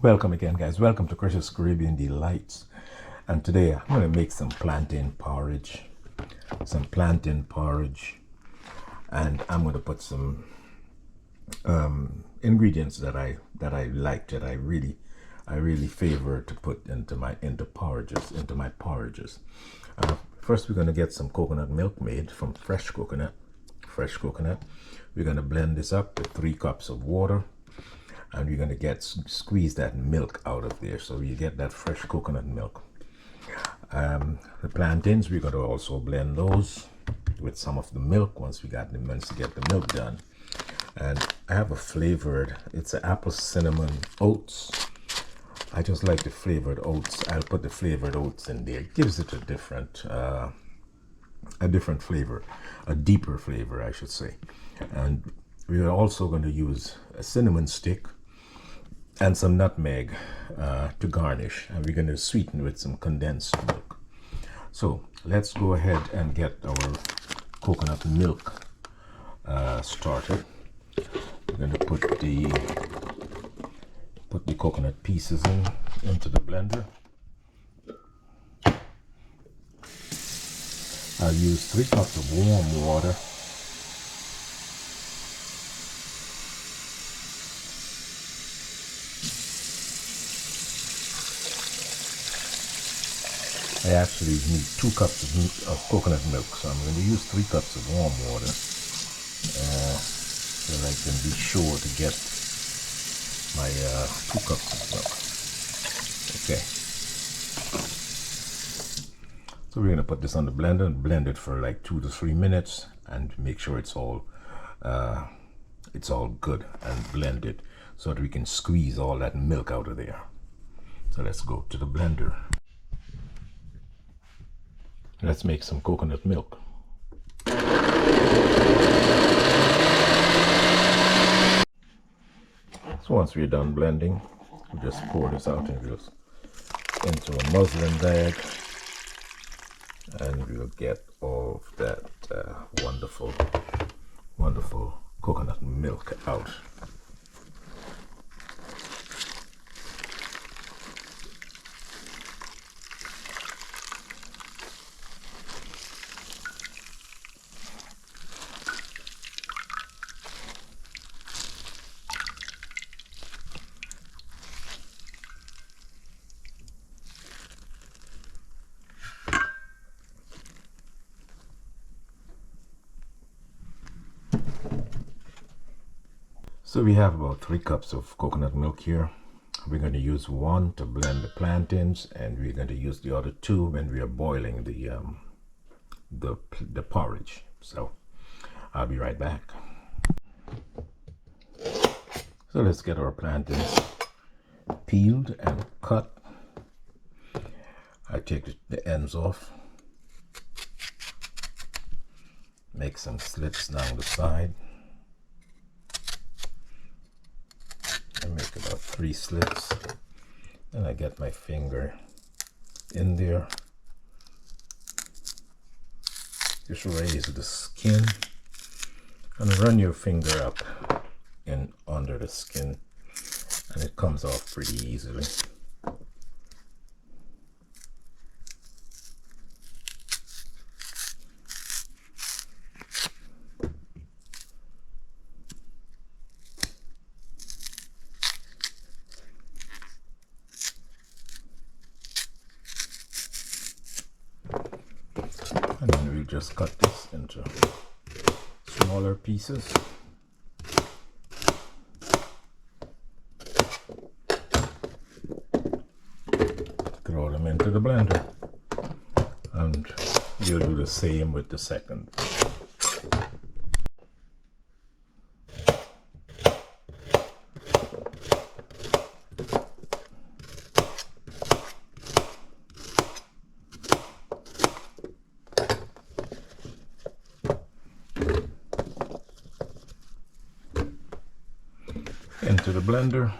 Welcome again, guys. Welcome to Chris's Caribbean Delights. And today I'm going to make some plantain porridge. And I'm going to put some ingredients that I like, that I really favor to put into my porridges. First, we're going to get some coconut milk made from fresh coconut. We're going to blend this up with 3 cups of water. And we're going to squeeze that milk out of there, so you get that fresh coconut milk. The plantains, we're going to also blend those with some of the milk once we get the milk done. And I have a flavored, it's an apple cinnamon oats. I just like the flavored oats. I'll put the flavored oats in there. It gives it a different flavor, a deeper flavor, I should say. And we are also going to use a cinnamon stick and some nutmeg to garnish, and we're going to sweeten with some condensed milk. So let's go ahead and get our coconut milk started. We're going to put the coconut pieces into the blender. I'll use 3 cups of warm water. I actually need 2 cups of coconut milk, so I'm going to use 3 cups of warm water so that I can be sure to get my 2 cups of milk. Okay. So we're going to put this on the blender and blend it for like 2 to 3 minutes and make sure it's all good and blended so that we can squeeze all that milk out of there. So let's go to the blender. Let's make some coconut milk. So once we're done blending, we just pour this out into a muslin bag, and we'll get all of that wonderful coconut milk out. So we have about 3 cups of coconut milk here. We're going to use 1 to blend the plantains, and we're going to use the other 2 when we are boiling the porridge. So I'll be right back. So let's get our plantains peeled and cut. I take the ends off, make some slits down the side. I make about 3 slits, and I get my finger in there. Just raise the skin and run your finger up and under the skin, and it comes off pretty easily. And then we just cut this into smaller pieces. Throw them into the blender. And you'll do the same with the second. Into the blender.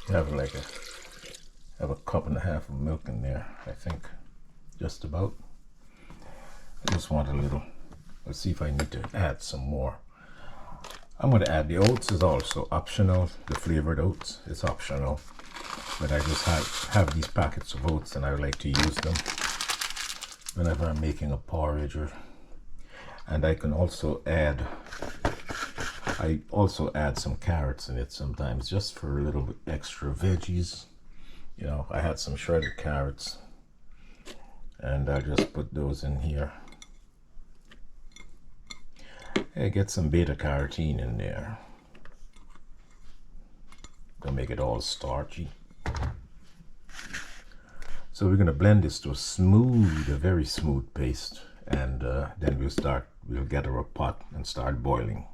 You have like a cup and a half of milk in there, I think, just about. I just want a little. Let's see if I need to add some more. I'm going to add the oats is also optional. The flavored oats is optional, but I just have these packets of oats and I like to use them whenever I'm making a porridge. And I can also add some carrots in it sometimes, just for a little bit extra veggies. You know, I had some shredded carrots and I'll just put those in here. I get some beta carotene in there. Don't make it all starchy. So we're going to blend this to a very smooth paste, and then we'll get our pot and start boiling.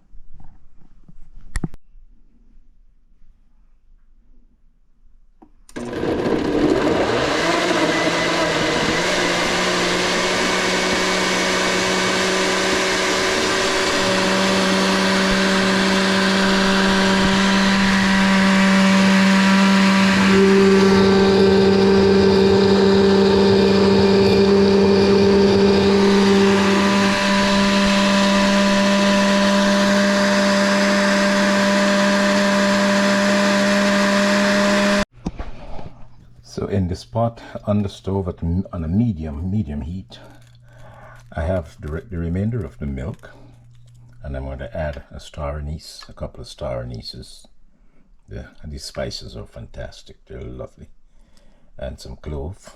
So in this pot on the stove on a medium heat, I have the remainder of the milk, and I'm going to add a couple of star anise. And these spices are fantastic, they're lovely, and some clove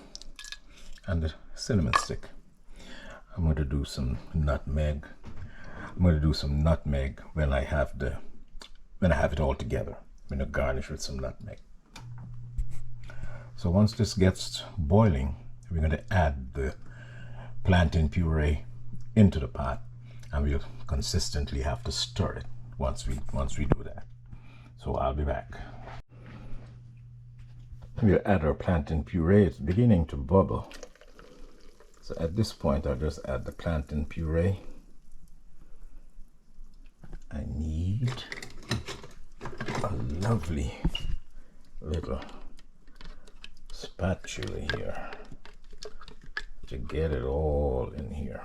and the cinnamon stick. I'm going to do some nutmeg. I'm going to do some nutmeg when I have it all together. I'm going to garnish with some nutmeg. So once this gets boiling, we're going to add the plantain puree into the pot, and we'll consistently have to stir it once we do that. So I'll be back. We'll add our plantain puree. It's beginning to bubble. So at this point, I'll just add the plantain puree. I need a lovely little spatula here to get it all in here.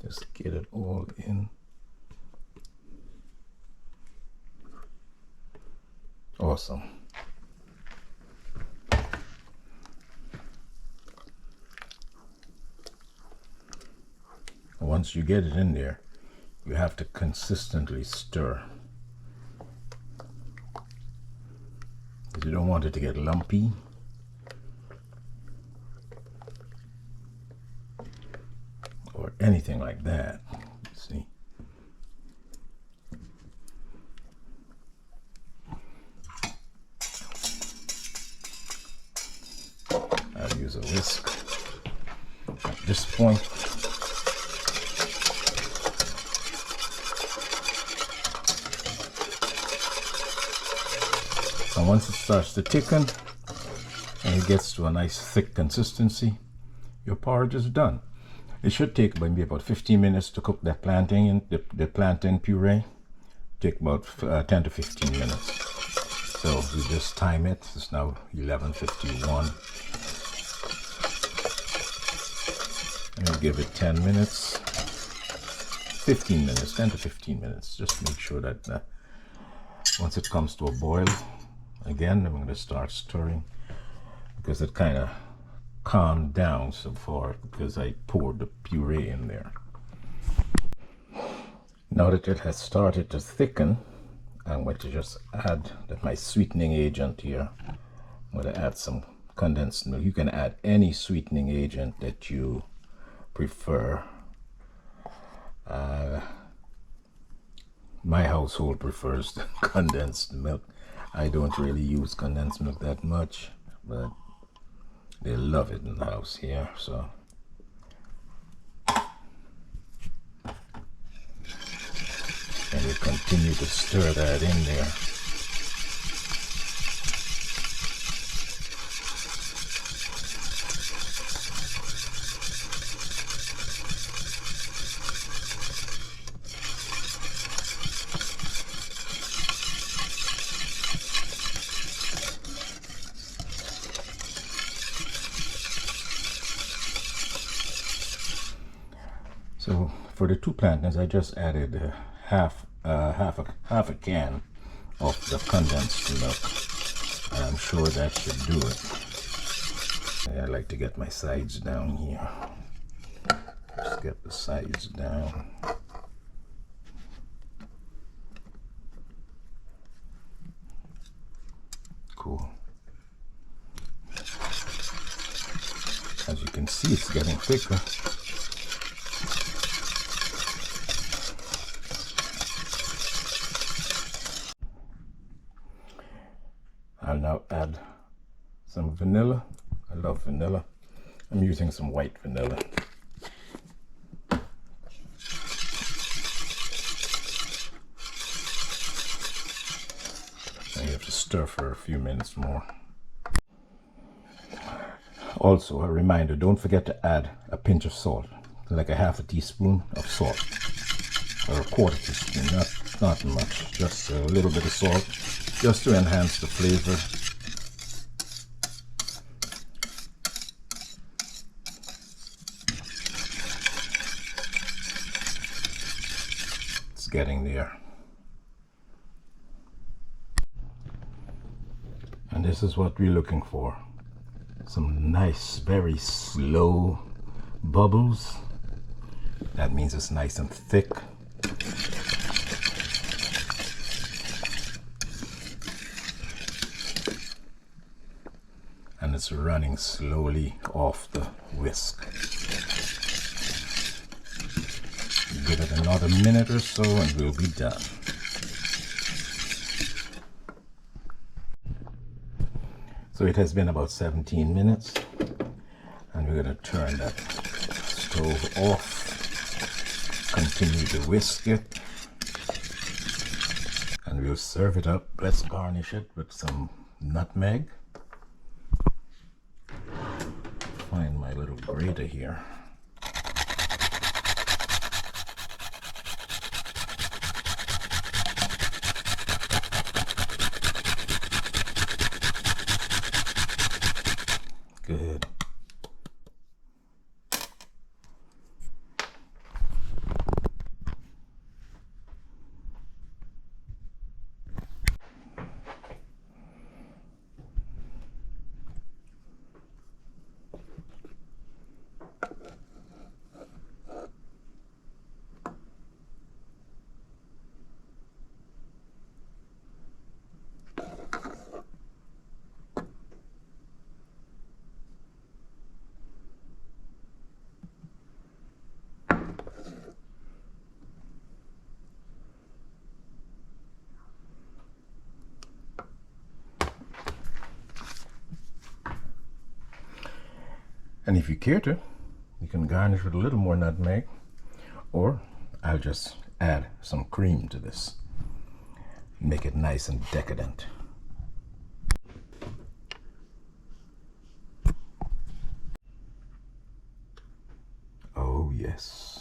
Just get it all in. Awesome. Once you get it in there, you have to consistently stir, because you don't want it to get lumpy. Or anything like that. See? I'll use a whisk at this point. And once it starts to thicken and it gets to a nice thick consistency, your porridge is done. It should take maybe about 15 minutes to cook that plantain, the plantain puree. Take about 10 to 15 minutes. So we just time it. It's now 11:51. And we'll give it 10 minutes, 15 minutes, 10 to 15 minutes. Just make sure that once it comes to a boil, again, I'm going to start stirring, because it kind of calmed down so far because I poured the puree in there. Now that it has started to thicken, I'm going to just add my sweetening agent here. I'm going to add some condensed milk. You can add any sweetening agent that you prefer. My household prefers the condensed milk. I don't really use condensed milk that much, but they love it in the house here, so. And we continue to stir that in there. for the 2 plantains, I just added half a can of the condensed milk. And I'm sure that should do it. I like to get my sides down here. Just get the sides down. Cool. As you can see, it's getting thicker. I'll now add some vanilla. I love vanilla. I'm using some white vanilla. And you have to stir for a few minutes more. Also, a reminder, don't forget to add a pinch of salt, like a half a teaspoon of salt, or a quarter teaspoon, not much, just a little bit of salt, just to enhance the flavor. It's getting there. And this is what we're looking for. Some nice, very slow bubbles. That means it's nice and thick. And it's running slowly off the whisk. Give it another minute or so and we'll be done. So it has been about 17 minutes, and we're going to turn that stove off, continue to whisk it, and we'll serve it up. Let's garnish it with some nutmeg. Find my little grater here. Good. And if you care to, you can garnish with a little more nutmeg, or I'll just add some cream to this. Make it nice and decadent. Oh yes.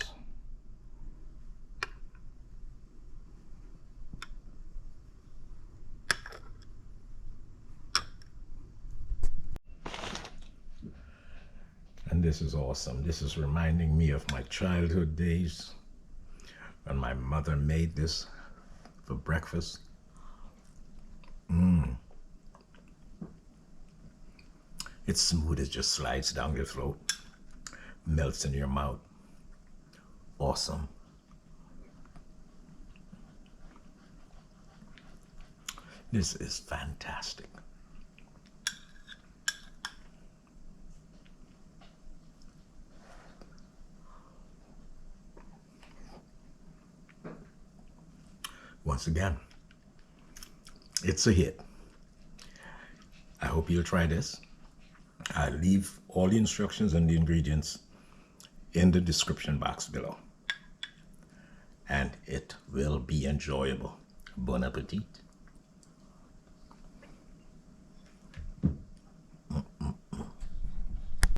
And this is awesome. This is reminding me of my childhood days when my mother made this for breakfast. It's smooth, it just slides down your throat, melts in your mouth. Awesome. This is fantastic. Once again, it's a hit. I hope you'll try this. I'll leave all the instructions and the ingredients in the description box below. And it will be enjoyable. Bon appetit.